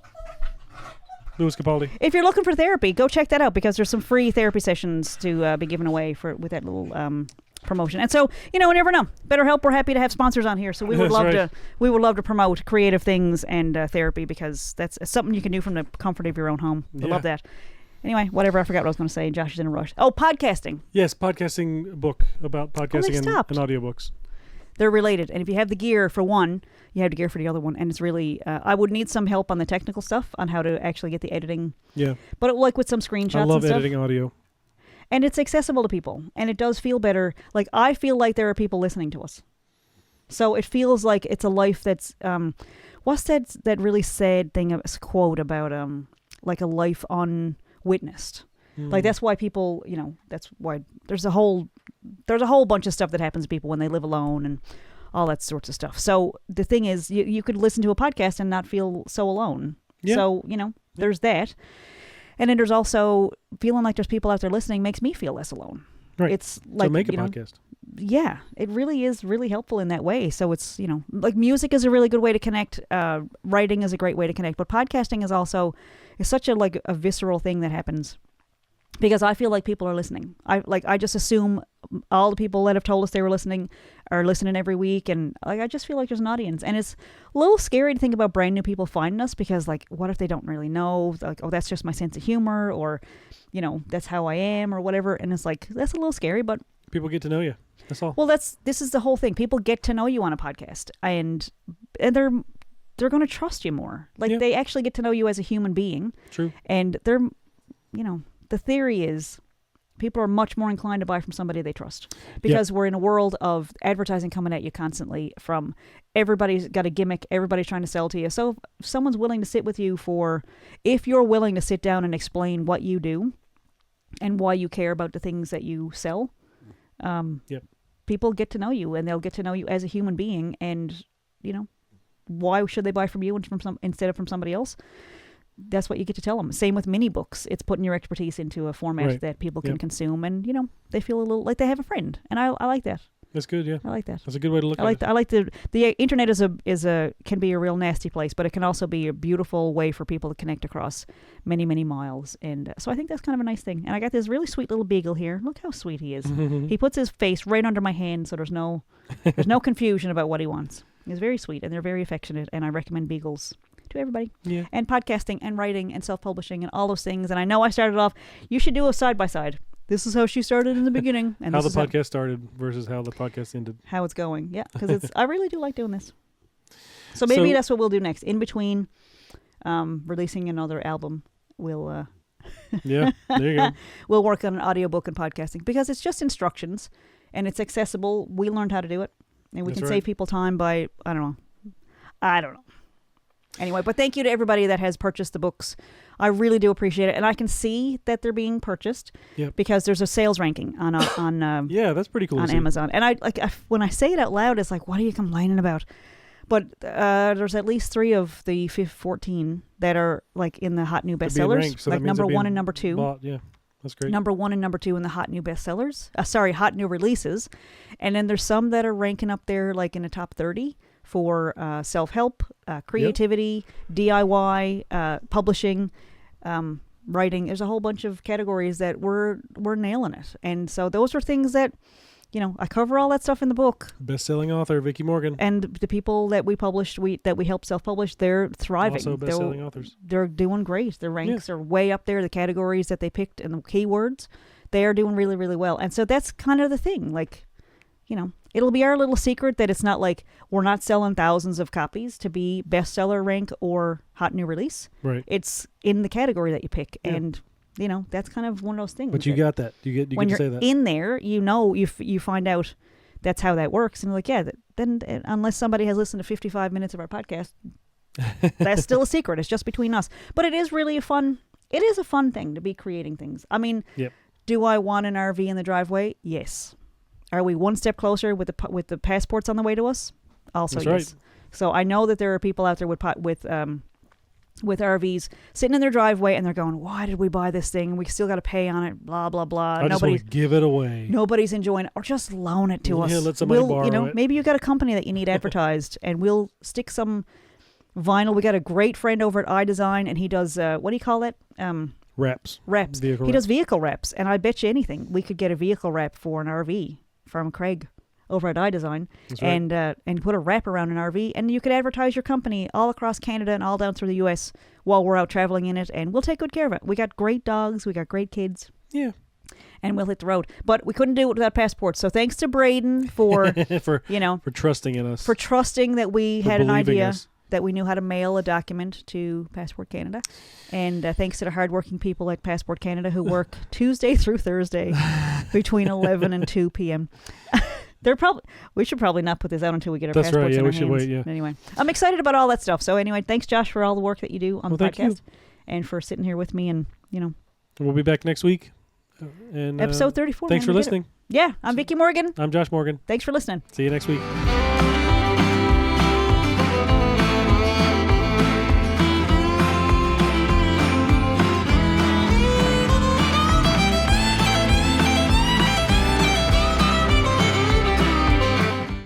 Louis Capaldi. If you're looking for therapy, go check that out because there's some free therapy sessions to be given away with that little promotion. And so, you never know. BetterHelp, we're happy to have sponsors on here. So we would love to promote creative things and therapy because that's something you can do from the comfort of your own home. We love that. Anyway, whatever. I forgot what I was going to say. Josh is in a rush. Oh, podcasting. Yes, podcasting book about podcasting and audiobooks. They're related. And if you have the gear for one, you have the gear for the other one. And it's really, I would need some help on the technical stuff on how to actually get the editing. Yeah. But like with some screenshots and stuff. I love editing audio. And it's accessible to people. And it does feel better. Like, I feel like there are people listening to us. So it feels like it's a life that's, what's that really sad thing, a quote about, like a life unwitnessed. Like, that's why people, that's why there's a whole bunch of stuff that happens to people when they live alone and all that sorts of stuff. So the thing is, you could listen to a podcast and not feel so alone. Yeah. So, there's that. And then there's also feeling like there's people out there listening makes me feel less alone. Right. It's like, so make a podcast. Yeah, it really is really helpful in that way. So it's, like music is a really good way to connect. Writing is a great way to connect. But podcasting is such a visceral thing that happens. Because I feel like people are listening. I just assume all the people that have told us they were listening are listening every week, and I just feel like there's an audience. And it's a little scary to think about brand new people finding us because, what if they don't really know? Like, oh, that's just my sense of humor, or that's how I am, or whatever. And it's like that's a little scary, but people get to know you. That's all. Well, this is the whole thing. People get to know you on a podcast, and they're going to trust you more. They actually get to know you as a human being. True. And they're the theory is people are much more inclined to buy from somebody they trust because we're in a world of advertising coming at you constantly from everybody's got a gimmick, everybody's trying to sell to you. So if someone's willing to sit with you if you're willing to sit down and explain what you do and why you care about the things that you sell, people get to know you and they'll get to know you as a human being. And, why should they buy from you instead of from somebody else? That's what you get to tell them. Same with mini books. It's putting your expertise into a format that people can consume, and they feel a little like they have a friend, and I like that. That's good, yeah. I like that. That's a good way to look at it. I like the internet can be a real nasty place, but it can also be a beautiful way for people to connect across many, many miles, and so I think that's kind of a nice thing. And I got this really sweet little beagle here. Look how sweet he is. He puts his face right under my hand, so there's no confusion about what he wants. He's very sweet, and they're very affectionate, and I recommend beagles to everybody. Yeah. And podcasting and writing and self-publishing and all those things. And I know I started off, you should do a side-by-side. This is how she started in the beginning. And how the podcast started versus how the podcast ended. How it's going. Yeah, because I really do like doing this. So maybe that's what we'll do next. In between releasing another album, we'll... yeah, there you go. We'll work on an audiobook and podcasting because it's just instructions and it's accessible. We learned how to do it. And we can save people time by, I don't know. Anyway, but thank you to everybody that has purchased the books. I really do appreciate it, and I can see that they're being purchased because there's a sales ranking on that's pretty cool on Amazon. And when I say it out loud, it's like, what are you complaining about? But there's at least 3 of the 14 that are in the hot new bestsellers, so number 1 and number 2. Bought. Yeah, that's great. Number 1 and number 2 in the hot new bestsellers. Hot new releases, and then there's some that are ranking up there in the top 30. For self-help, creativity, DIY, publishing, writing. There's a whole bunch of categories that we're nailing it. And so those are things that, I cover all that stuff in the book. Best-selling author, Vickie Morgan. And the people that we published, that we helped self-publish, they're thriving. Also best-selling authors. They're doing great. Their ranks are way up there. The categories that they picked and the keywords, they are doing really, really well. And so that's kind of the thing. It'll be our little secret that it's not we're not selling thousands of copies to be bestseller rank or hot new release. Right. It's in the category that you pick. Yeah. And, that's kind of one of those things. But you got that. You get to say that. When you're in there, you find out that's how that works. And then unless somebody has listened to 55 minutes of our podcast, that's still a secret. It's just between us. But it is really a fun thing to be creating things. I mean, do I want an RV in the driveway? Yes. Are we one step closer with the passports on the way to us? Also, that's yes. Right. So I know that there are people out there with RVs sitting in their driveway and they're going, "Why did we buy this thing? We still got to pay on it. Blah blah blah." I just want to give it away. Nobody's enjoying it, or just loan it to us. Let somebody borrow it. Maybe you got a company that you need advertised, and we'll stick some Vinyl. We got a great friend over at iDesign, and he does, what do you call it? Wraps. Wraps. He does vehicle wraps, and I bet you anything, we could get a vehicle wrap for an RV from Craig over at iDesign, and put a wrap around an RV, and you could advertise your company all across Canada and all down through the U.S. while we're out traveling in it, and we'll take good care of it. We got great dogs, we got great kids. Yeah. And we'll hit the road. But we couldn't do it without passports. So thanks to Braden for for trusting in us. For trusting that we had an idea us. That we knew how to mail a document to Passport Canada. And thanks to the hardworking people at Passport Canada who work Tuesday through Thursday between 11 and 2 p.m. We should probably not put this out until we get our passports in our hands. That's right, yeah, we should wait, yeah. Anyway, I'm excited about all that stuff. So anyway, thanks, Josh, for all the work that you do on the podcast. And for sitting here with me and, We'll be back next week. And episode 34. Thanks for listening. Yeah, I'm Vickie Morgan. I'm Josh Morgan. Thanks for listening. See you next week.